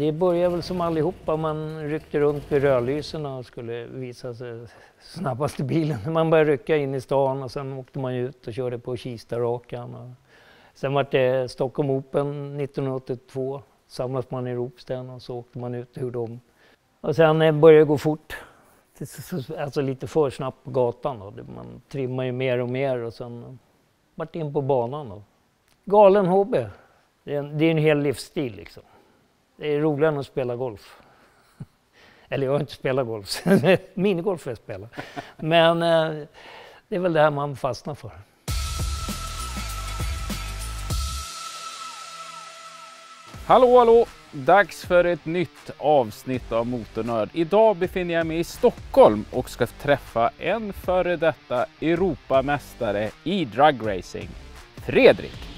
det började väl som allihopa. Man ryckte runt vid rödlyserna och skulle visa sig snabbast i bilen. Man började rycka in i stan och sen åkte man ut och körde på Kistarakan. Sen var det Stockholm Open 1982. Samlas man i Ropsten och så åkte man ut och gjorde om. Och sen började det gå fort. Alltså lite för snabbt på gatan då. Man trimmar ju mer och mer och sen vart in på banan då. Galen hobby. Det är en hel livsstil liksom. Det är roligare än att spela golf. Eller jag har inte spelat golf. Minigolf jag spelar. Men det är väl det här man fastnar för. Hallå, hallå! Dags för ett nytt avsnitt av Motornörd. Idag befinner jag mig i Stockholm och ska träffa en före detta Europamästare i dragracing, Fredrik.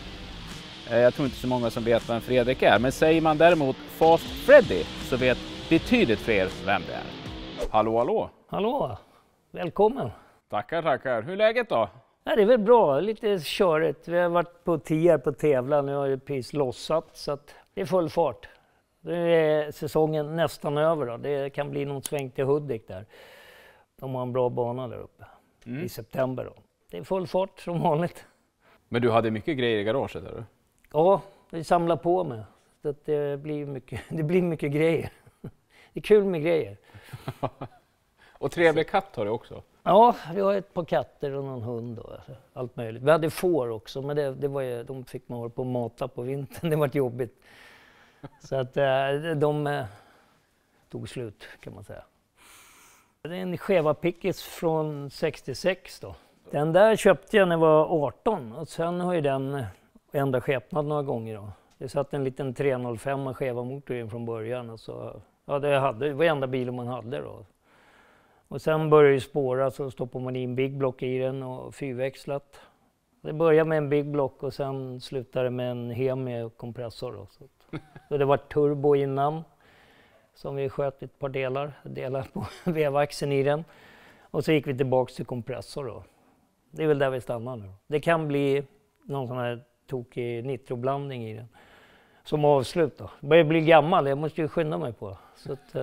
Jag tror inte så många som vet vem Fredrik är, men säger man däremot Fast Freddy så vet betydligt fler vem det är. Hallå, hallå! Hallå! Välkommen! Tackar, tackar. Hur är läget då? Ja, det är väl bra, lite körigt. Vi har varit på Tierp på tävlan, nu har ju precis lossat så att det är full fart. Nu är säsongen nästan över då. Det kan bli någon sväng till Hudik där. De har en bra bana där uppe i september då. Det är full fart som vanligt. Men du hade mycket grejer i garaget eller? Ja, vi samlar på med. Så att det blir mycket grejer. Det är kul med grejer. Och trevlig katt har du också? Ja, vi har ett par katter och någon hund och allt möjligt. Vi hade får också, men det var ju, de fick man hålla på och mata på vintern. Det var jobbigt. Så att de tog slut kan man säga. Det är en Cheva Pickis från 66 då. Den där köpte jag när jag var 18 och sen har ju den ändrat skepnad några gånger då. Det satt en liten 305 Cheva motor in från början och så, ja det var enda bilen man hade då. Och sen började det spåra så stoppade man in Big Block i den och fyrväxlat. Det började med en Big Block och sen slutade med en Hemi och kompressor då. Så det var turbo innan som vi sköt ett par delar på vevaxeln i den. Och så gick vi tillbaka till kompressor då. Det är väl där vi stannar nu. Det kan bli någon sån här tokig nitroblandning i den. Som avslut då. Jag börjar bli gammal, jag måste ju skynda mig på. Så att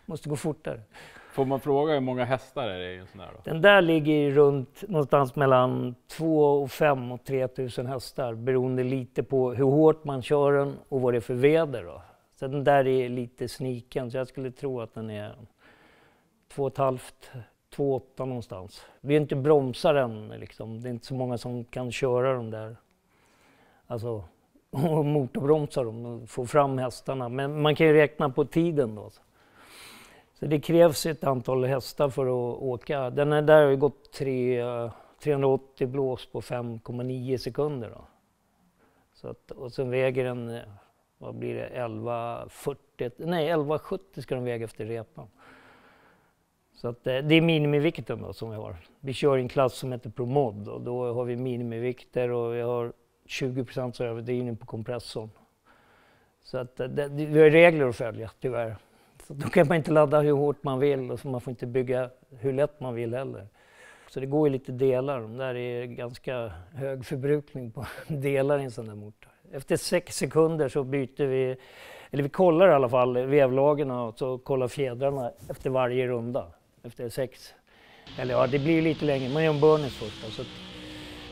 måste gå fortare. Får man fråga hur många hästar är det i en sån här då? Den där ligger runt någonstans mellan 2 500 och 3000 hästar beroende lite på hur hårt man kör den och vad det är för väder då. Så den där är lite sniken så jag skulle tro att den är 2,5, 2,8 någonstans. Vi är inte bromsar än liksom. Det är inte så många som kan köra dem där. Alltså och motorbromsar dem och få fram hästarna. Men man kan ju räkna på tiden då. Så det krävs ett antal hästar för att åka. Den där har ju gått 380 blås på 5,9 sekunder då. Så att, och sen väger den, vad blir det, 1170 ska den väga efter repan. Så att det är minimivikten då som vi har. Vi kör i en klass som heter ProMod och då har vi minimivikter och vi har 20% överdrivning på kompressorn. Så att vi har regler att följa tyvärr. Så då kan man inte ladda hur hårt man vill och så man får inte bygga hur lätt man vill heller. Så det går ju lite delar. De där är ganska hög förbrukning på delar i en sån där motor. Efter 6 sekunder så byter vi, eller vi kollar i alla fall vevlagen och så kollar fjädrarna efter varje runda. Efter 6. Eller ja, det blir lite längre. Man gör en burnish först. Så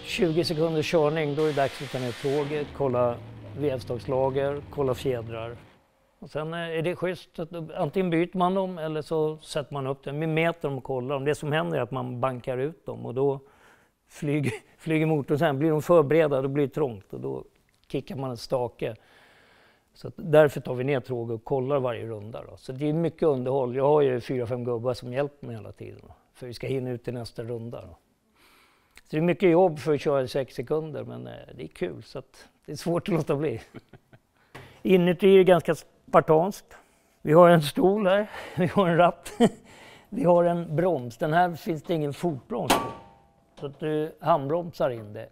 20 sekunders körning, då är det dags att ta ner tåget, kolla vevstagslager, kolla fjädrar. Och sen är det schysst, antingen byter man dem eller så sätter man upp dem. Vi mäter dem och kollar dem. Det som händer är att man bankar ut dem och då flyger motorn sen. Blir de förberedda då blir det trångt och då kickar man en stake. Så därför tar vi ner tråget och kollar varje runda. Då. Så det är mycket underhåll. Jag har ju 4-5 gubbar som hjälper mig hela tiden. Då, för vi ska hinna ut till nästa runda. Då. Så det är mycket jobb för att köra 6 sekunder men det är kul så att det är svårt att låta bli. Inuti är det ganska spartanskt. Vi har en stol här, vi har en ratt, vi har en broms. Den här finns det ingen fotbroms på. Så att du handbromsar in det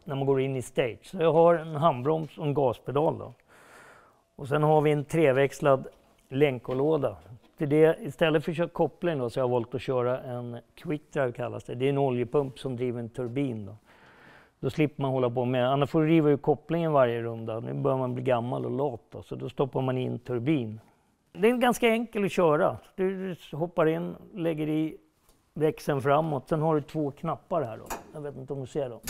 när man går in i stage. Så jag har en handbroms och en gaspedal då. Och sen har vi en treväxlad länkolåda. Till det, istället för att köra koppling då, så har jag valt att köra en quick drive kallas det. Det är en oljepump som driver en turbin då. Då slipper man hålla på med, annars får du riva ur kopplingen varje runda. Nu börjar man bli gammal och lat då, så då stoppar man in turbin. Det är ganska enkelt att köra. Du hoppar in, lägger i växeln framåt, sen har du 2 knappar här då. Jag vet inte om du ser dem.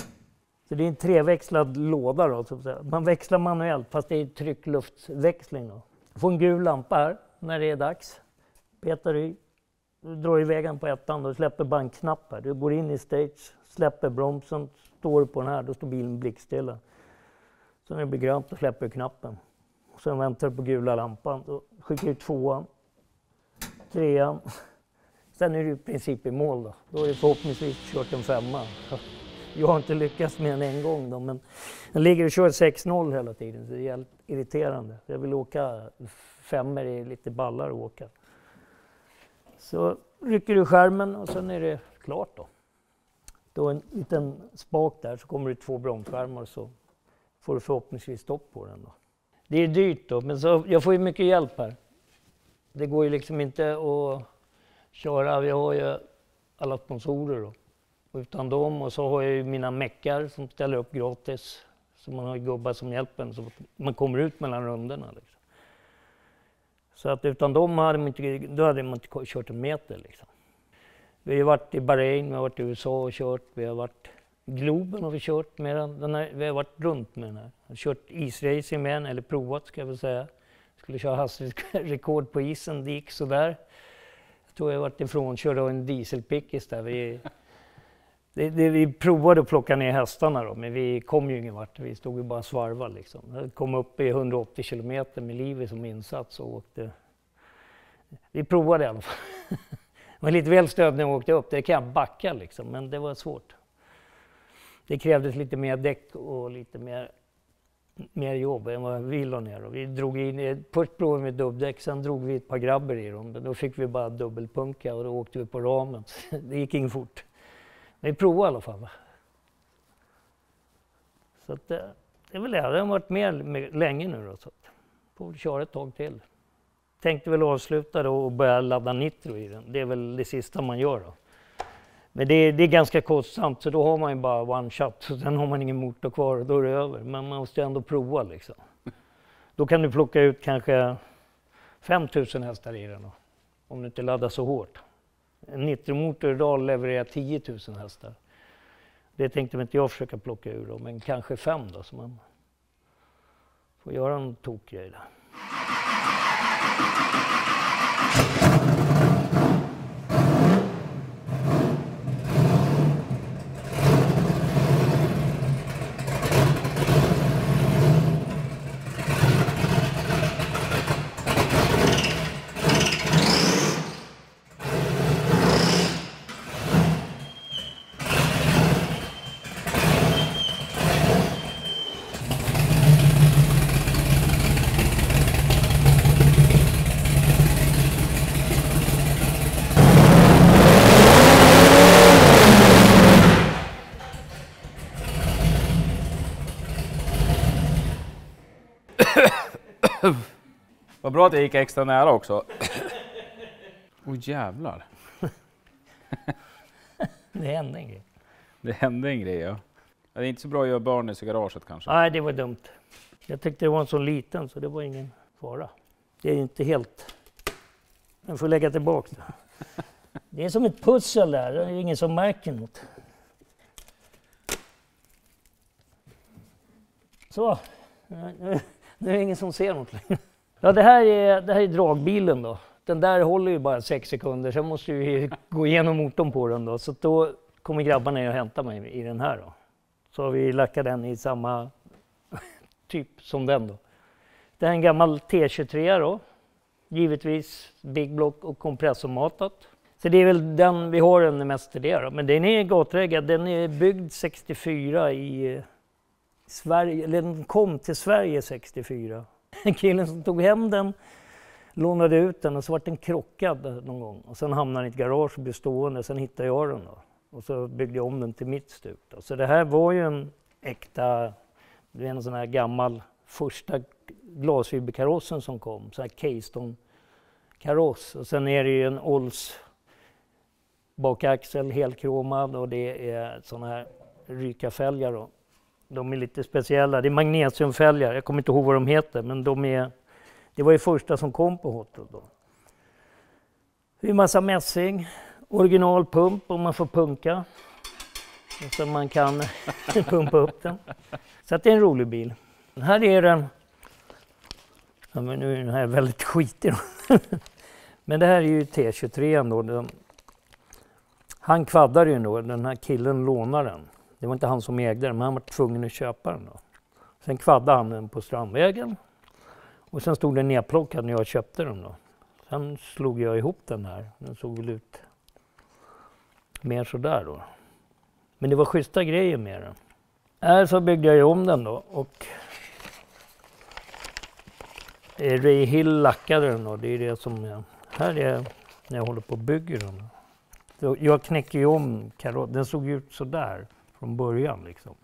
Så det är en 3-växlad låda då, så att säga. Man växlar manuellt fast det är tryckluftsväxling då. Du får en gul lampa här när det är dags. Petar i, du drar i vägen på ettan och släpper bara en knapp här. Du går in i stage, släpper bromsen, står på den här, då står bilen blickstilla. Så när det blir grönt då släpper du knappen. Och sen väntar du på gula lampan, då skickar du 2:an, 3:an. Sen är du i princip i mål då. Då är det förhoppningsvis kört en 5:a. Jag har inte lyckats med den en gång då, men den ligger och kör 6-0 hela tiden, så det är jävligt irriterande. Jag vill åka 5, det är lite ballar att åka. Så rycker du skärmen och sen är det klart då. Då en liten spak där, så kommer det 2 bromsskärmar, så får du förhoppningsvis stopp på den då. Det är dyrt då, men så, jag får ju mycket hjälp här. Det går ju liksom inte att köra, vi har ju alla sponsorer då. Utan dem, och så har jag ju mina meckar som ställer upp gratis. Så man har gubbar som hjälper en, så man kommer ut mellan rundorna. Liksom. Så att utan dem hade man inte kört en meter. Liksom. Vi har varit i Bahrain, vi har varit i USA och kört. Vi har varit i Globen och vi kört med den här, vi har varit runt med den här. Jag har kört isracing med den, eller provat ska jag väl säga. Skulle köra hastighetsrekord på isen, det gick sådär. Jag tror jag har varit ifrån, körde en dieselpickis där. Vi provade att plocka ner hästarna då, men vi kom ju ingen vart. Vi stod ju bara svarva liksom. Jag kom upp i 180 kilometer med livet som insats och åkte. Vi provade i alla fall. Det var lite väl stöd när jag åkte upp. Det kan jag backa liksom, men det var svårt. Det krävdes lite mer däck och lite mer jobb än vad vi la ner. Vi drog in, först provade vi med dubbdäck, sen drog vi ett par grabber i dem. Då fick vi bara dubbelpunka och då åkte vi på ramen. Det gick in fort. Vi provade i alla fall. Så att, det är väl det. Det har varit med länge nu då. Så att, får vi köra ett tag till. Tänkte väl avsluta då och börja ladda nitro i den. Det är väl det sista man gör då. Men det är ganska kostsamt, så då har man ju bara one shot. Så sen har man ingen motor kvar och då är det över. Men man måste ändå prova liksom. Då kan du plocka ut kanske 5000 hästar i den då, om du inte laddar så hårt. En nitromotor idag levererar 10 000 hästar. Det tänkte inte jag försöka plocka ur då, men kanske 5 då, så man får göra en tokgrej där. Vad bra att jag gick extra nära också. Jävlar. Det hände en grej. Det hände en grej, ja. Det är inte så bra att göra barnis i garaget kanske. Nej, det var dumt. Jag tyckte det var en så liten så det var ingen fara. Det är inte helt... Jag får lägga tillbaka det. Det är som ett pussel där. Det är ingen som märker något. Så. Nu är det ingen som ser något längre. Ja, det här är dragbilen då. Den där håller ju bara 6 sekunder. Sen måste vi gå igenom motorn på den då. Så då kommer grabbarna ner och hämta mig i den här då. Så har vi lackat den i samma typ som den då. Det här är en gammal T23 då. Givetvis Big Block och kompressormatat. Så det är väl den vi har den mest till det då. Men den är gatreggad. Den är byggd 64 i Sverige. Eller den kom till Sverige 64. Killen som tog hem den lånade ut den och så var den krockad någon gång. Och sen hamnade den i ett garage och blev stående. Sen hittade jag den då. Och så byggde jag om den till mitt stuk då. Så det här var ju en äkta, det är en sån här gammal första glasfiberkarossen som kom. Så här Keystone-kaross. Och sen är det ju en Olds bakaxel helkromad och det är såna här ryka fälgar då. De är lite speciella. Det är magnesiumfälgar. Jag kommer inte ihåg vad de heter, men det var ju första som kom på Hot Rod då. Det är en massa mässing, originalpump om man får punka. Så man kan pumpa upp den. Så att det är en rolig bil. Här är den. Ja, men nu är den här väldigt skitig. Men det här är ju T23 då. Han kvaddade ju då, den här killen lånade den. Det var inte han som ägde den, men han var tvungen att köpa den då. Sen kvaddade han den på Strandvägen. Och sen stod den nedplockad när jag köpte den då. Sen slog jag ihop den här. Den såg väl ut mer sådär då. Men det var schyssta grejer med den. Här så byggde jag ju om den då och Ray Hill lackade den då. Det är det som här är när jag håller på och bygger den. Så jag knäcker ju om karott. Den såg ut sådär från början liksom.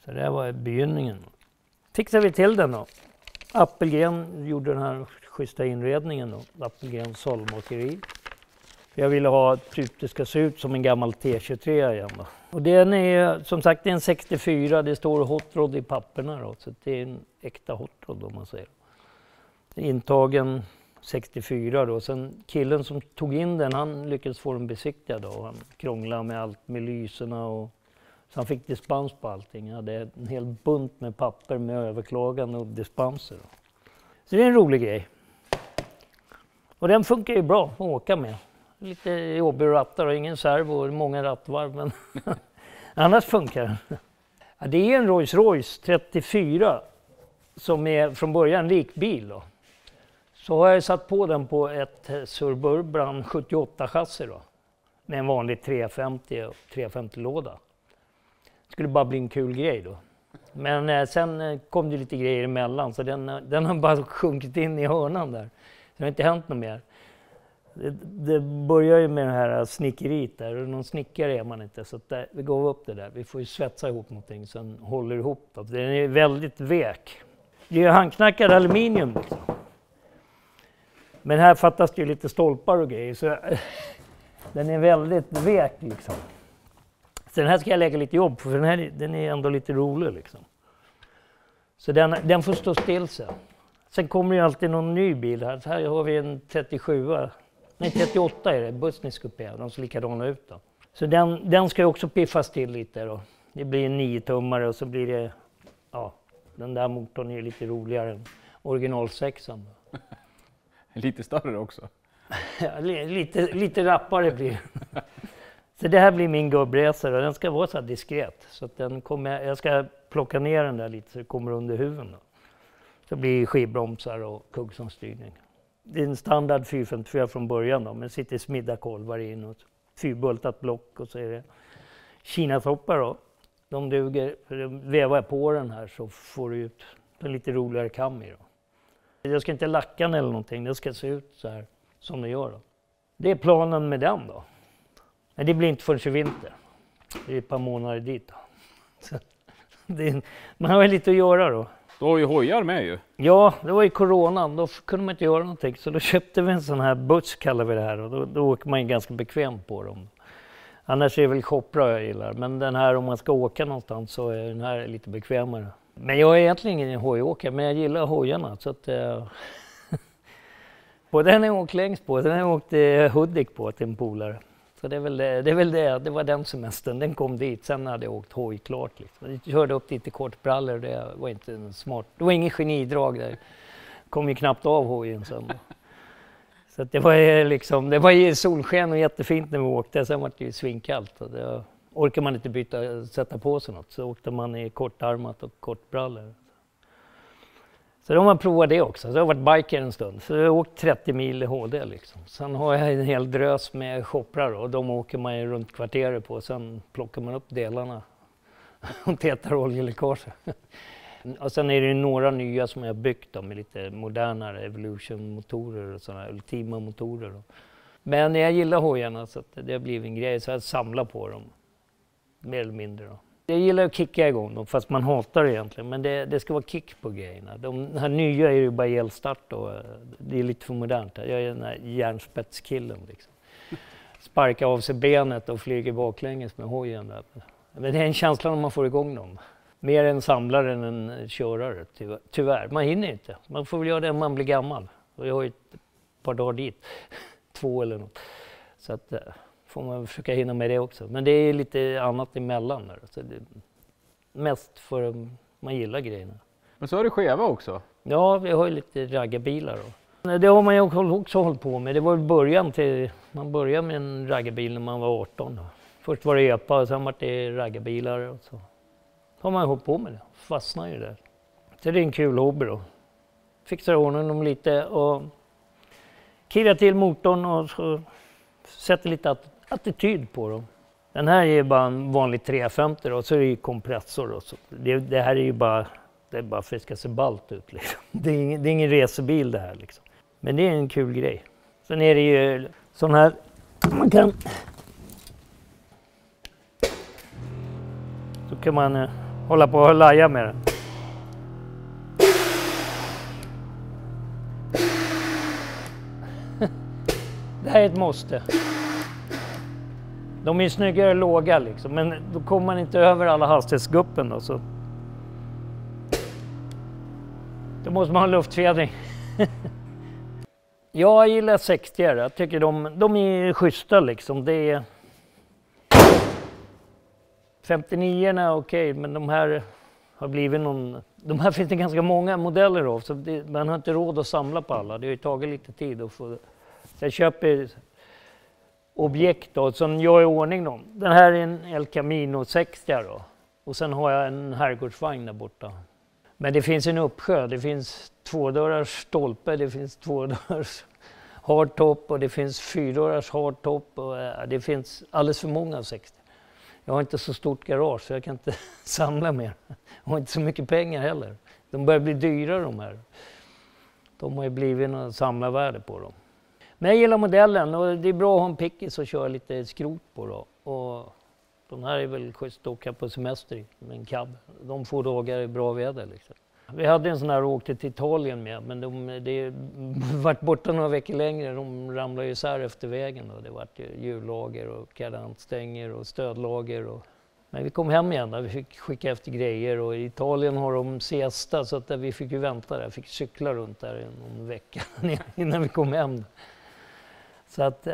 Så det var begynnelsen. Fixade vi till den då. Appelgren gjorde den här schyssta inredningen då. Appelgren sålmakeri. Jag ville ha typ det ska se ut som en gammal T23 igen då. Och den är som sagt det är en 64, det står Hot Rod i papperna då. Så det är en äkta Hot Rod om man säger. Intagen 64 då. Sen killen som tog in den, han lyckades få den besiktigad då. Han krånglade med allt med lyserna och så han fick dispens på allting. Han hade en hel bunt med papper med överklagande och dispenser då. Så det är en rolig grej. Och den funkar ju bra att åka med. Lite jobbig rattar och ingen servo och många rattvarv, men annars funkar den. Ja, det är en Rolls-Royce 34 som är från början en likbil då. Så har jag satt på den på ett Suburban 78-chassi då. Med en vanlig 350 och 350-låda. Det skulle bara bli en kul grej då. Men sen kom det lite grejer emellan så den har bara sjunkit in i hörnan där. Det har inte hänt något mer. Det börjar ju med det här snickeriet där och någon snickare är man inte så att vi går upp det där. Vi får ju svetsa ihop någonting sen håller ihop det. Den är väldigt vek. Det är handknackad aluminium liksom. Men här fattas det ju lite stolpar och grejer så den är väldigt vek liksom. Så den här ska jag lägga lite jobb på för den är ändå lite rolig liksom. Så den får stå still sen. Sen kommer ju alltid någon ny bil här. Så här har vi en 38 är det, Business Coupé. De ser likadana ut då. Så den ska ju också piffas till lite då. Det blir en 9-tummare och så blir det, ja, den där motorn är lite roligare än original 6an. Lite större också. Ja, lite rappare blir Så det här blir min gubbresa och den ska vara så här diskret. Så att jag ska plocka ner den där lite så det kommer under huven då. Så blir det skivbromsar och kuggsamstyrning. Det är en standard 454 från början då, men det sitter smidda kolvar in och fyrbultat block och så är det Kina-toppar då. De duger, för vevar jag på den här så får du ut en lite roligare kam i då. Jag ska inte lacka den eller någonting, det ska se ut så här som det gör då. Det är planen med den då. Men det blir inte förrän i vinter. Det är ett par månader dit då. Så man har ju lite att göra då. Du har ju hojar med ju. Ja, det var i coronan. Då kunde man inte göra någonting. Så då köpte vi en sån här buss kallar vi det här. Och då åker man ju ganska bekvämt på dem. Annars är det väl Chopra jag gillar. Men den här om man ska åka någonstans så är den här lite bekvämare. Men jag är egentligen ingen hojåkare. Men jag gillar hojarna. Så att, på den har jag åkt längst på. Den har jag åkt Hudik på till en polare. Så det är väl det. Det var den semestern. Den kom dit. Sen hade jag åkt hoj klart. Liksom. Jag körde upp dit i kortbrallor. Det var inte smart. Det var ingen genidrag där. Kom ju knappt av hojen sen. Så att det var ju solsken och jättefint när vi åkte. Sen var det ju svinkallt. Det orkar man inte sätta på sig något. Så åkte man i kortarmat och kortbrallor. Så då har man provat det också. Så jag har varit biker en stund. Så jag har åkt 30 mil i HD liksom. Sen har jag en hel drös med Choprar och de åker man ju runt kvarteret på. Sen plockar man upp delarna och tetar oljeläckage. Och sen är det några nya som jag byggt med lite modernare Evolution-motorer och sådana Ultima-motorer. Men jag gillar hojarna så att det har blivit en grej så jag samlar på dem. Mer eller mindre då. Jag gillar att kicka igång dem, fast man hatar det egentligen. Men det ska vara kick på grejerna. De här nya är ju bara elstart och det är lite för modernt. Jag är den här järnspetskillen liksom. Sparkar av sig benet och flyger baklänges med hojen. Men det är en känsla när man får igång dem. Mer en samlare än en körare, tyvärr. Man hinner inte. Man får väl göra det när man blir gammal. Och jag har ju ett par dagar dit, 2 eller något. Så att får man försöka hinna med det också. Men det är lite annat emellan där. Så det är mest för att man gillar grejerna. Men så har du skeva också? Ja, vi har ju lite raggarbilar då. Det har man ju också hållit på med. Det var början till, man började med en raggarbil när man var 18 då. Först var det epa och sen var det raggarbilar och så har man hållit på med det. Fastnar ju där. Så det är en kul hobby då. Fixar ordning dem lite och kirrar till motorn och så sätter lite attityd på dem. Den här är bara en vanlig 350 då, så är det ju kompressor då. Så det här är ju bara, det är bara för att det ska se ballt ut liksom. Det är ingen resebil det här liksom. Men det är en kul grej. Sen är det ju sån här, man kan... Så kan man hålla på och laja med den. Det här är ett måste. De är snyggare låga liksom, men då kommer man inte över alla hastighetsguppen då, så då måste man ha luftfjädring. Jag gillar 60. Jag tycker de är schyssta liksom. Det är 59 okej, men de här har blivit någon... De här finns det ganska många modeller av, så man har inte råd att samla på alla. Det har ju tagit lite tid att få... Så jag köper objekt då, som gör i ordning dem. Den här är en El Camino 60 då. Och sen har jag en herrgårdsvagn där borta. Men det finns en uppsjö. Det finns 2-dörrars stolpe, det finns 2-dörrars hardtop och det finns 4-dörrars hardtop. Och det finns alldeles för många av 60. Jag har inte så stort garage så jag kan inte samla mer. Jag har inte så mycket pengar heller. De börjar bli dyra de här. De har ju blivit något samlarvärde på dem. Men jag gillar modellen och det är bra att ha en pickis och köra lite skrot på då. Och de här är väl schysst att åka på semester i med en cab. De får dagar i bra väder liksom. Vi hade en sån här och åkte till Italien med, men det varit borta några veckor längre. De ramlade ju isär efter vägen och det var hjullager och kardantstänger och stödlager. Men vi kom hem igen där, vi fick skicka efter grejer och i Italien har de siesta så att vi fick ju vänta där. Fick cykla runt där i någon vecka innan vi kom hem. Så att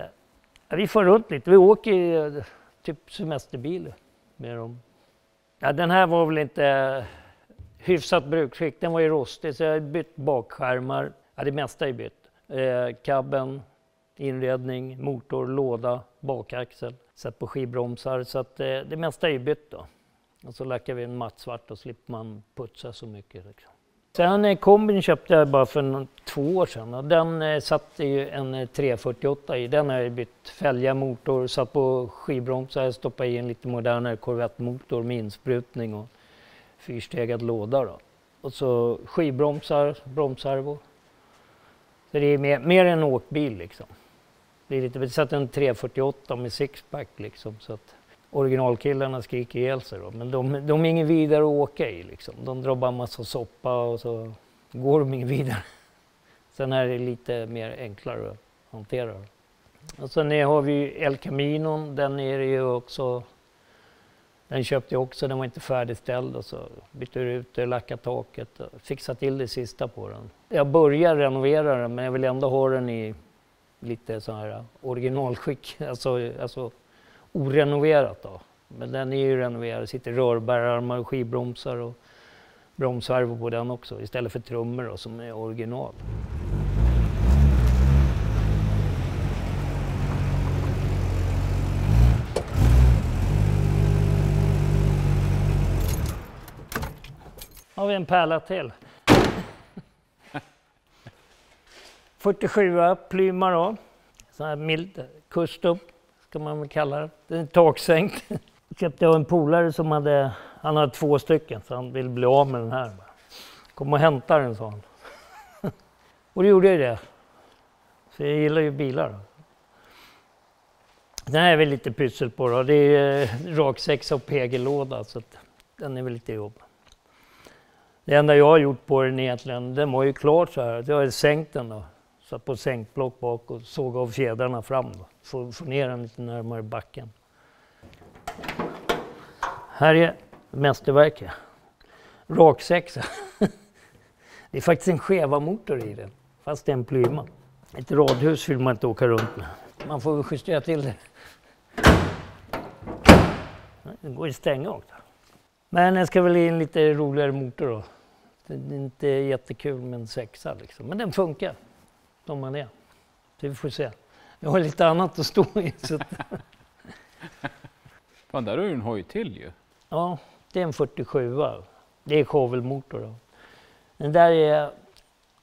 vi får runt lite. Vi åker typ semesterbil med dem. Ja, den här var väl inte hyfsat brukskick. Den var ju rostig så jag har bytt bakskärmar. Ja, det mesta är bytt. Cabben, inredning, motor, låda, bakaxel. Satt på skivbromsar så att det mesta är bytt då. Och så lackar vi en mattsvart och slipper man putsa så mycket. Liksom. Sen kombin köpte jag bara för 2 år sedan och den satt ju en 348 i. Den har jag bytt fälgar, motor, satt på skivbromsar, stoppade i en lite modernare Corvette-motor med insprutning och 4-stegad låda då. Och så skivbromsar, bromsservo. Så det är mer en åkbil liksom. Det är lite, vi satt en 348 med sixpack liksom så att originalkillarna skriker ihjäl sig då. Men de är ingen vidare att åka i liksom. De drar bara massa soppa och så går de ingen vidare. Sen är det lite mer enklare att hantera. Och sen har vi El Camino, den är det ju också. Den köpte jag också, den var inte färdigställd och så bytte ut det, lackade taket och fixade till det sista på den. Jag börjar renovera den men jag vill ändå ha den i lite så här originalskick, alltså orenoverat då. Men den är ju renoverad, det sitter rörbärarmar och skivbromsar och bromsservo på den också istället för trummor då, som är original. Har vi en pärla till. 47 plymar då. Så här mild custom ska man väl kalla det. Den är taksänkt. Köpte jag en polare som han hade 2 stycken så han ville bli av med den här. Kom och hämta den sa han. Och det gjorde jag det. Så jag gillar ju bilar. Då. Den här är väl lite pyssel på då. Det är rak 6 och PG-låda så att den är väl lite jobb. Det enda jag har gjort på den egentligen, den var ju klar så här. Jag har sänkt den då. Satt på sänkblock bak och såg av fjädrarna fram då. Få ner den lite närmare backen. Här är mästerverket. raksexa. Det är faktiskt en skeva motor i den, fast det är en plyma. Ett radhus vill man inte åka runt med. Man får justera till det. Det går ju stänga också. Men jag ska väl i en lite roligare motor då. Det är inte jättekul med en sexa liksom. Men den funkar. Som man är. Så vi får se. Jag har lite annat att stå i. Så Fan, där har du en hoj till ju. ja, det är en 47. Det är shovelmotor då. Den där är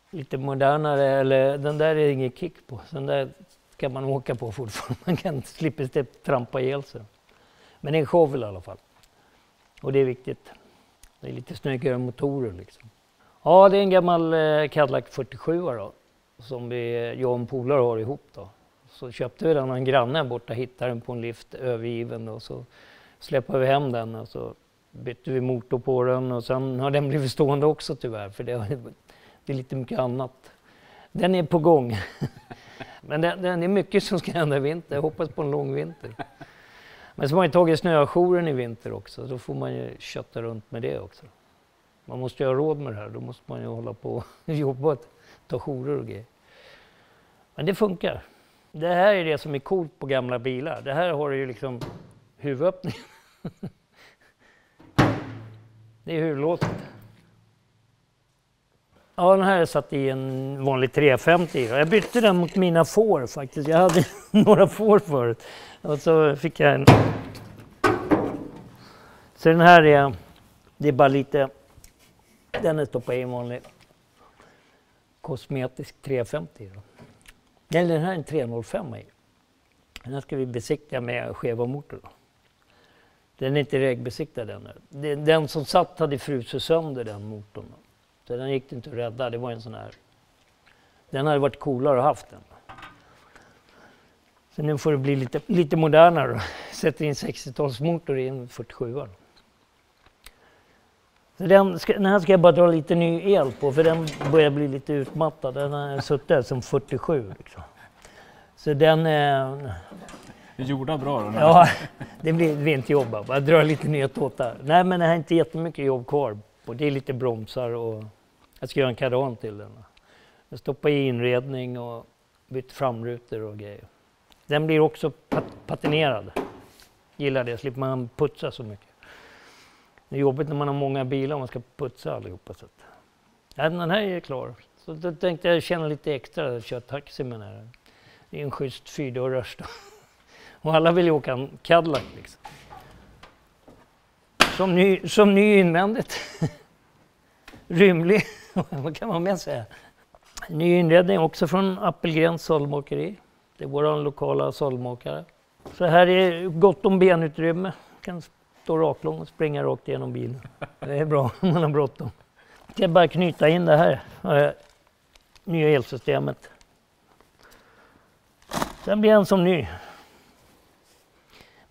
lite modernare, eller den där är ingen kick på. Den där ska man åka på fortfarande. Man kan slippa trampa ihjäl sig. Men det är en shovel i alla fall. Och det är viktigt. Det är lite snyggare motorer liksom. Ja, det är en gammal Cadillac 47 då. Som jag och en polare har ihop då. Så köpte vi den av en granne borta, hittade den på en lift övergiven och så släppte vi hem den och så bytte vi motor på den och sen har den blivit stående också tyvärr för det är lite mycket annat. Den är på gång. Men den är mycket som ska hända i vinter. Jag hoppas på en lång vinter. Men så har man ju tagit snöjouren i vinter också. Då får man ju kötta runt med det också. Man måste ju ha råd med det här. Då måste man ju hålla på och jobba och ta jourer och grejer. Men det funkar. Det här är det som är coolt på gamla bilar. Det här har ju liksom huvudöppning. Det är huvudlåset. Ja, den här är satt i en vanlig 350. Jag bytte den mot mina får faktiskt. Jag hade några får förut. Och så fick jag en. Så den här det är bara lite. Den är stoppad i en vanlig kosmetisk 350. Då. Den här är en 305 i. Den här ska vi besiktiga med skeva motor då. Den är inte regbesiktad ännu. Den som satt hade frusit sönder den motorn. Då. Så den gick inte att rädda. Det var en sån här. Den hade varit coolare att haft den. Så nu får det bli lite modernare då. Sätter in 60-talsmotor i en 47. Så den här ska jag bara dra lite ny el på för den börjar bli lite utmattad. Den har suttit som 47 liksom. Så den är... Gjorda bra då? Ja, det blir inte jobba. Bara dra lite nya tåtar. Nej, men det här är inte jättemycket jobb kvar. Och det är lite bromsar och jag ska göra en kardan till den. Jag stoppar i inredning och byter framrutor och grejer. Den blir också patinerad. Gillar det, slipper man putsa så mycket. Det är jobbigt när man har många bilar och man ska putsa allihopa. Så att. Ja, den här är klar. Så då tänkte jag känna lite extra att köra taxi med den här. Det är en schysst 4-dörrars då. Och alla vill ju åka en Cadillac liksom. Som ny invändigt. Rymlig, vad kan man med säga. Ny inredning också från Appelgrens sållmakeri. Det är vår lokala sållmakare. Så här är gott om benutrymme. Kan stå raklång och springa rakt igenom bilen. Det är bra om man har bråttom. Jag ska bara knyta in det här. Nya elsystemet. Sen blir han som ny.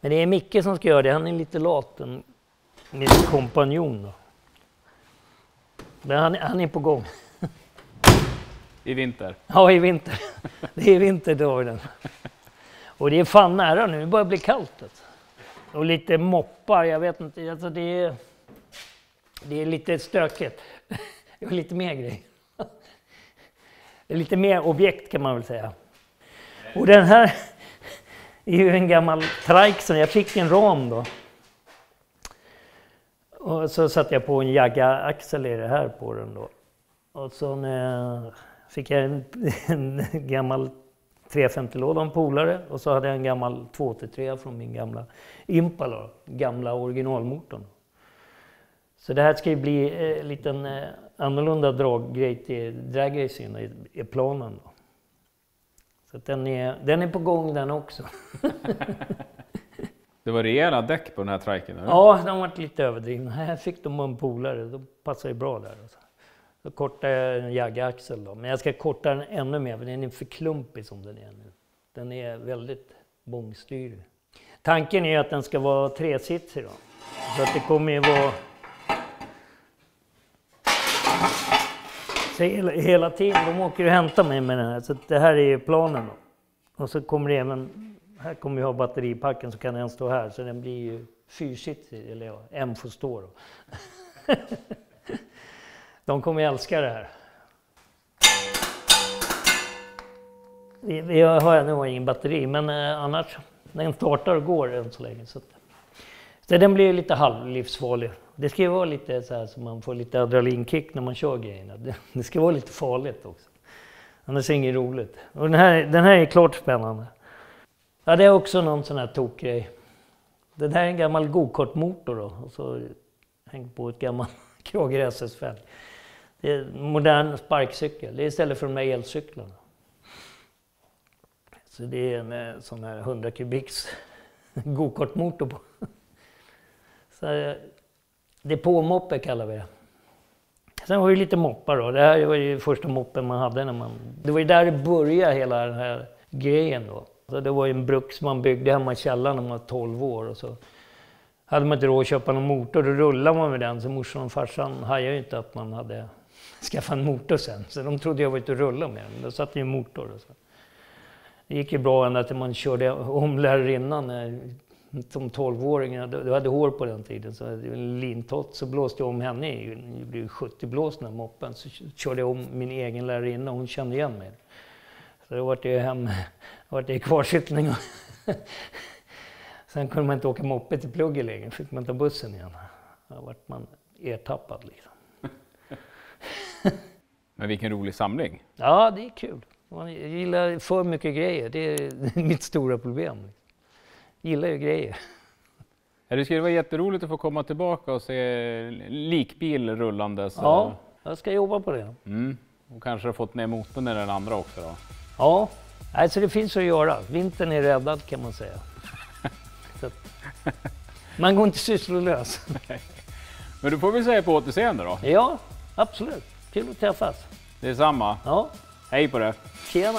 Men det är Micke som ska göra det. Han är lite lat. Min kompanjon då. Men han är på gång. I vinter? Ja, i vinter. Det är vinterdagen. Och det är fan nära nu. Det börjar bli kallt. Alltså. Och lite moppar. Jag vet inte. Alltså det är lite stökigt. Det är lite mer grej. Det är lite mer objekt kan man väl säga. Och den här är ju en gammal Trike. Jag fick en ram då. Och så satte jag på en Jagga-axel i det här på den då. Och så fick jag en gammal 350-låda, en polare. Och så hade jag en gammal 283 från min gamla Impala, gamla originalmotorn. Så det här ska ju bli en liten annorlunda draggrej till dragracing i planen då. Så att den är på gång den också. Det var rejäla däck på den här triken? Eller? Ja, de var lite överdrivna. Här fick de en polare, de passar ju bra där. Alltså. Så kortar jag en Jagga-axel då. Men jag ska korta den ännu mer, för den är för klumpig som den är nu. Den är väldigt bångstyrig. Tanken är att den ska vara 3-sitsig då. Så att det kommer ju vara... Så hela tiden, de åker och hämtar mig med den här. Så det här är ju planen då. Och så kommer det även... Här kommer jag ha batteripacken så kan den stå här. Så den blir ju 4-sitsig, eller ja, en får stå då. De kommer älska det här. Jag har ännu ingen batteri, men annars, den startar och går än så länge. Så den blir lite halvlivsfarlig. Det ska ju vara lite så här så man får lite adrenalinkick när man kör grejerna. Det ska vara lite farligt också. Annars är det inget roligt. Och den här är klart spännande. Ja, det är också någon sån här tokgrej. Det här är en gammal go-kart-motor då. Och så hängt på ett gammalt Krager SS-fälg. Det är en modern sparkcykel. Det är istället för de här elcyklarna. Så det är en sån här 100 kubiks go-kart-motor på. Så det är på-moppe kallar vi det. Sen var det lite moppar då. Det här var ju första moppen man hade när man... Det var ju där det började hela den här grejen då. Så det var ju en bruks man byggde hemma i källaren när man var 12 år. Och så hade man inte råd att köpa någon motor, då rullade man med den. Så morsan och farsan hajade ju inte att man hade skaffat en motor sen. Så de trodde jag var ute och rulla med den. Då satt ju en motor. Och så. Det gick ju bra ända till man körde om lärarinnan som 12-åring. Du hade hår på den tiden, så en lintott, så blåste jag om henne i. Det blev 70 blåsna moppen. Så körde jag om min egen lärarinna och hon kände igen mig. Så då var det hem, var det kvarsittning. Sen kunde man inte åka moppe till plugget längre, fick man ta bussen igen. Då var man ertappad liksom. Men vilken rolig samling. Ja, det är kul. Man gillar för mycket grejer, det är mitt stora problem. Jag gillar ju grejer. Ja, det skulle vara jätteroligt att få komma tillbaka och se likbil rullande. Så... Ja, jag ska jobba på det. Mm. Och kanske har fått ner motorn i den andra också då. Ja, alltså det finns att göra. Vintern är räddad kan man säga. Så att, man går inte sysslolös. Men du får väl säga på återseende då? Ja, absolut. Kul att träffas. Det är samma. Ja. Hej på det. Tjena.